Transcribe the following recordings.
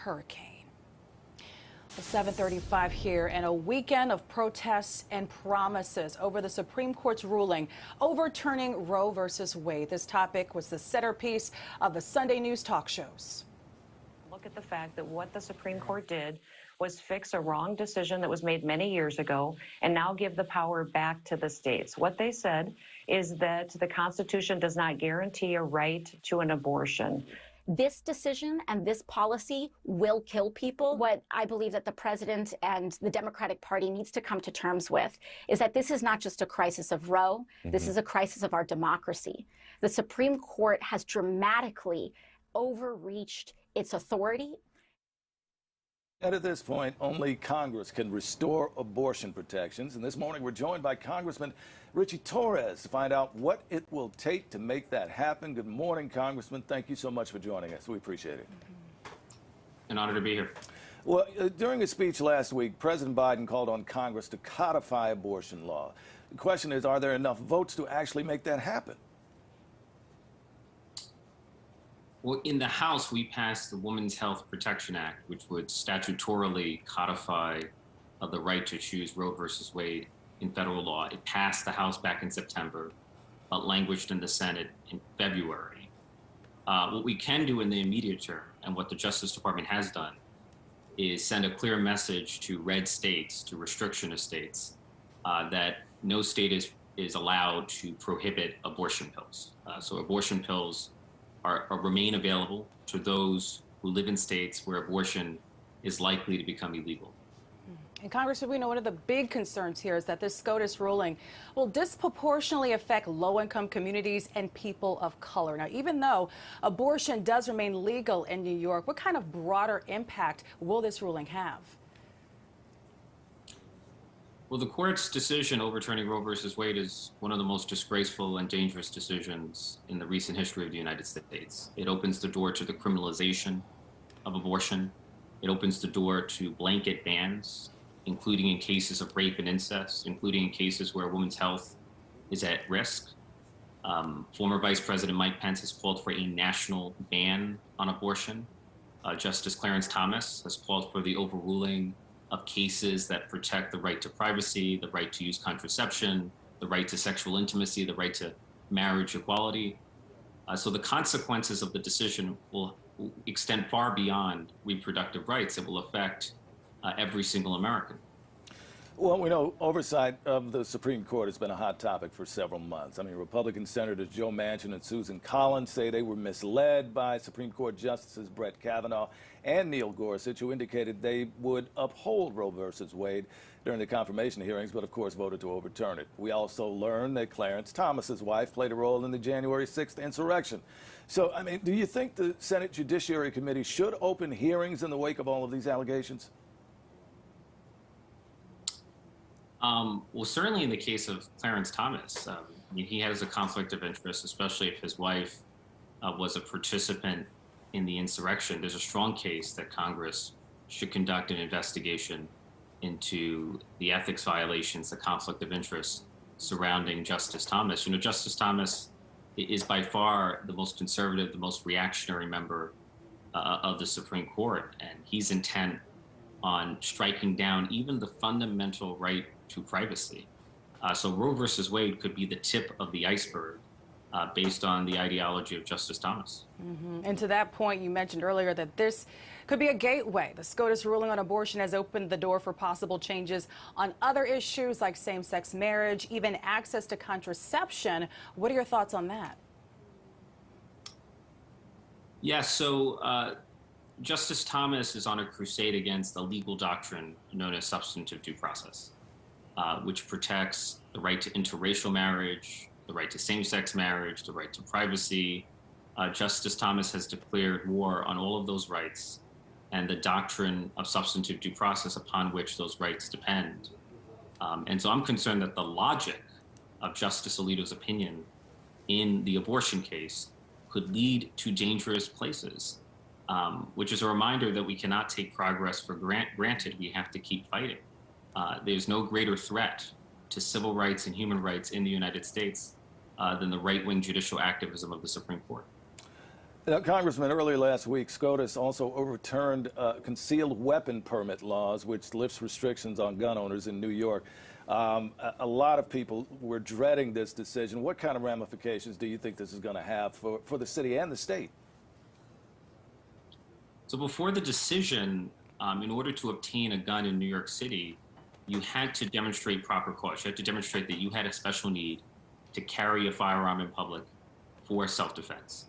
hurricane. 7:35 here, and a weekend of protests and promises over the Supreme Court's ruling overturning Roe versus Wade. This topic was the centerpiece of the Sunday news talk shows. Look at the fact that what the Supreme Court did was fix a wrong decision that was made many years ago and now give the power back to the states. What they said is that the Constitution does not guarantee a right to an abortion. This decision and this policy will kill people. What I believe that the president and the Democratic Party needs to come to terms with is that this is not just a crisis of Roe. This is a crisis of our democracy. The Supreme Court has dramatically overreached its authority. And at this point, only Congress can restore abortion protections. And this morning, we're joined by Congressman Ritchie Torres to find out what it will take to make that happen. Good morning, Congressman. Thank you so much for joining us. We appreciate it. An honor to be here. Well, during his speech last week, President Biden called on Congress to codify abortion law. The question is, are there enough votes to actually make that happen? Well, in the House, we passed the Women's Health Protection Act, which would statutorily codify the right to choose Roe versus Wade in federal law. It passed the House back in September, but languished in the Senate in February. What we can do in the immediate term, and what the Justice Department has done, is send a clear message to red states, to restrictionist states, that no state is allowed to prohibit abortion pills. So abortion pills remain available to those who live in states where abortion is likely to become illegal. And Congressman, we know one of the big concerns here is that this SCOTUS ruling will disproportionately affect low-income communities and people of color. Now, even though abortion does remain legal in New York, what kind of broader impact will this ruling have? Well, the court's decision overturning Roe versus Wade is one of the most disgraceful and dangerous decisions in the recent history of the United States. It opens the door to the criminalization of abortion. It opens the door to blanket bans, including in cases of rape and incest, including in cases where a woman's health is at risk. Former Vice President Mike Pence has called for a national ban on abortion. Justice Clarence Thomas has called for the overruling of cases that protect the right to privacy, the right to use contraception, the right to sexual intimacy, the right to marriage equality. So the consequences of the decision will extend far beyond reproductive rights. It will affect every single American. Well, we know oversight of the Supreme Court has been a hot topic for several months. I mean, Republican Senators Joe Manchin and Susan Collins say they were misled by Supreme Court Justices Brett Kavanaugh and Neil Gorsuch, who indicated they would uphold Roe versus Wade during the confirmation hearings, but of course voted to overturn it. We also learned that Clarence Thomas's wife played a role in the January 6th insurrection. So, I mean, do you think the Senate Judiciary Committee should open hearings in the wake of all of these allegations? Well, certainly in the case of Clarence Thomas, he has a conflict of interest, especially if his wife was a participant in the insurrection. There's a strong case that Congress should conduct an investigation into the ethics violations, the conflict of interest surrounding Justice Thomas. You know, Justice Thomas is by far the most conservative, the most reactionary member of the Supreme Court, and he's intent on striking down even the fundamental right to privacy. So Roe versus Wade could be the tip of the iceberg based on the ideology of Justice Thomas. And to that point, you mentioned earlier that this could be a gateway. The SCOTUS ruling on abortion has opened the door for possible changes on other issues like same-sex marriage, even access to contraception. What are your thoughts on that? Yeah, so Justice Thomas is on a crusade against a legal doctrine known as substantive due process, which protects the right to interracial marriage, the right to same-sex marriage, the right to privacy. Justice Thomas has declared war on all of those rights and the doctrine of substantive due process upon which those rights depend. And so I'm concerned that the logic of Justice Alito's opinion in the abortion case could lead to dangerous places, which is a reminder that we cannot take progress for granted. We have to keep fighting. There's no greater threat to civil rights and human rights in the United States than the right-wing judicial activism of the Supreme Court. Now, Congressman, earlier last week, SCOTUS also overturned concealed weapon permit laws, which lifts restrictions on gun owners in New York. A lot of people were dreading this decision. What kind of ramifications do you think this is going to have for the city and the state? So before the decision, in order to obtain a gun in New York City, you had to demonstrate proper cause. You had to demonstrate that you had a special need to carry a firearm in public for self-defense.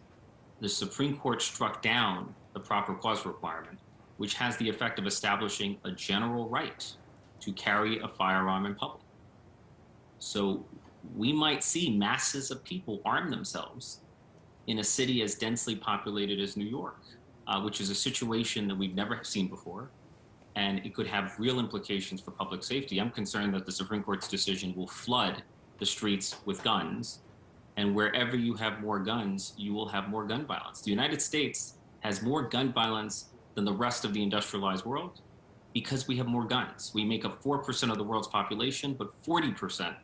The Supreme Court struck down the proper cause requirement, which has the effect of establishing a general right to carry a firearm in public. So we might see masses of people arm themselves in a city as densely populated as New York, which is a situation that we've never seen before, and it could have real implications for public safety. I'm concerned that the Supreme Court's decision will flood the streets with guns, and wherever you have more guns, you will have more gun violence. The United States has more gun violence than the rest of the industrialized world because we have more guns. We make up 4% of the world's population, but 40%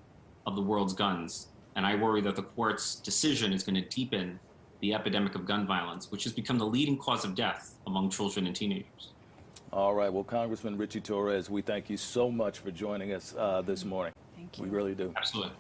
of the world's guns. And I worry that the court's decision is going to deepen the epidemic of gun violence, which has become the leading cause of death among children and teenagers. All right. Well, Congressman Ritchie Torres, we thank you so much for joining us this morning. Thank you. We really do. Absolutely.